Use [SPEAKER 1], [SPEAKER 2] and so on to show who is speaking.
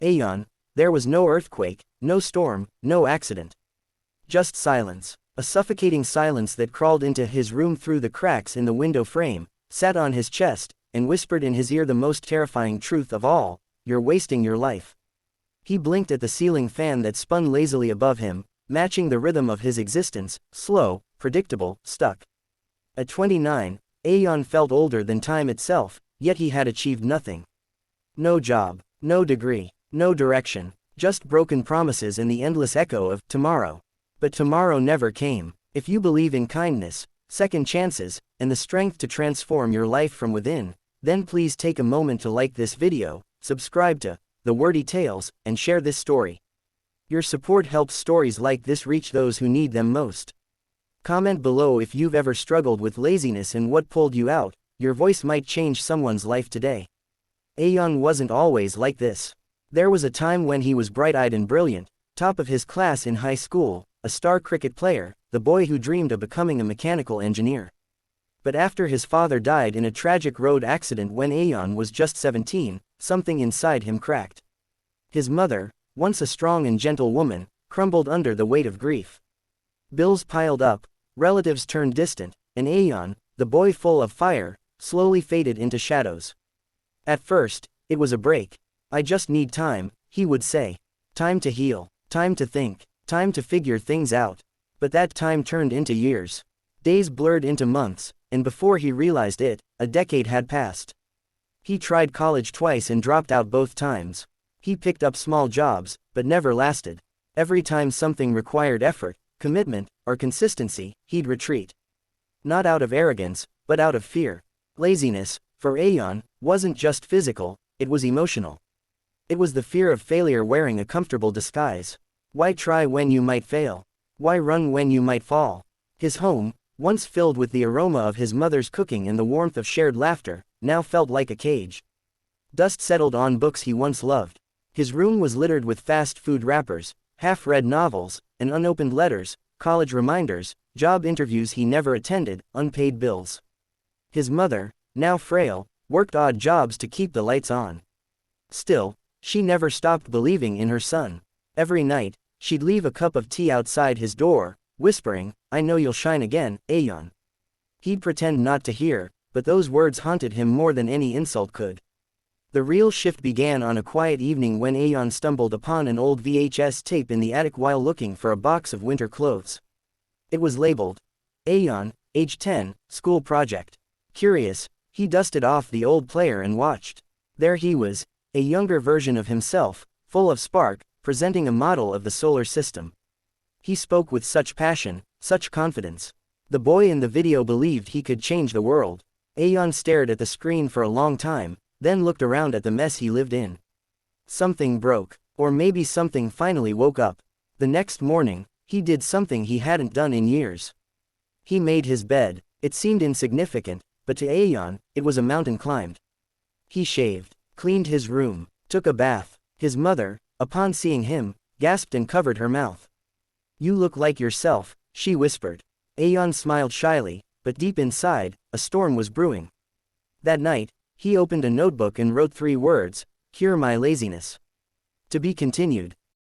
[SPEAKER 1] Ayaan, there was no earthquake, no storm, no accident. Just silence. A suffocating silence that crawled into his room through the cracks in the window frame, sat on his chest, and whispered in his ear the most terrifying truth of all: you're wasting your life. He blinked at the ceiling fan that spun lazily above him, matching the rhythm of his existence, slow, predictable, stuck. At 29, Ayaan felt older than time itself, yet he had achieved nothing. No job, no degree, no direction, just broken promises and the endless echo of tomorrow. But tomorrow never came. If you believe in kindness, second chances, and the strength to transform your life from within, then please take a moment to like this video, subscribe to The Wordy Tales, and share this story. Your support helps stories like this reach those who need them most. Comment below if you've ever struggled with laziness and what pulled you out. Your voice might change someone's life today. Ayaan wasn't always like this. There was a time when he was bright-eyed and brilliant, top of his class in high school, a star cricket player, the boy who dreamed of becoming a mechanical engineer. But after his father died in a tragic road accident when Ayaan was just 17, something inside him cracked. His mother, once a strong and gentle woman, crumbled under the weight of grief. Bills piled up, relatives turned distant, and Ayaan, the boy full of fire, slowly faded into shadows. At first, it was a break. I just need time, he would say. Time to heal, time to think, time to figure things out. But that time turned into years. Days blurred into months, and before he realized it, a decade had passed. He tried college twice and dropped out both times. He picked up small jobs, but never lasted. Every time something required effort, commitment, or consistency, he'd retreat. Not out of arrogance, but out of fear. Laziness, for Ayaan, wasn't just physical, it was emotional. It was the fear of failure wearing a comfortable disguise. Why try when you might fail? Why run when you might fall? His home, once filled with the aroma of his mother's cooking and the warmth of shared laughter, now felt like a cage. Dust settled on books he once loved. His room was littered with fast food wrappers, half-read novels, and unopened letters, college reminders, job interviews he never attended, unpaid bills. His mother, now frail, worked odd jobs to keep the lights on. Still, she never stopped believing in her son. Every night, she'd leave a cup of tea outside his door, whispering, "I know you'll shine again, Ayaan." He'd pretend not to hear, but those words haunted him more than any insult could. The real shift began on a quiet evening when Ayaan stumbled upon an old VHS tape in the attic while looking for a box of winter clothes. It was labeled, Ayaan, age 10, school project. Curious, he dusted off the old player and watched. There he was, a younger version of himself, full of spark, presenting a model of the solar system. He spoke with such passion, such confidence. The boy in the video believed he could change the world. Ayaan stared at the screen for a long time, then looked around at the mess he lived in. Something broke, or maybe something finally woke up. The next morning, he did something he hadn't done in years. He made his bed. It seemed insignificant, but to Ayaan, it was a mountain climbed. He shaved, cleaned his room, took a bath. His mother, upon seeing him, gasped and covered her mouth. "You look like yourself," she whispered. Ayaan smiled shyly, but deep inside, a storm was brewing. That night, he opened a notebook and wrote 3 words, "Cure my laziness." To be continued.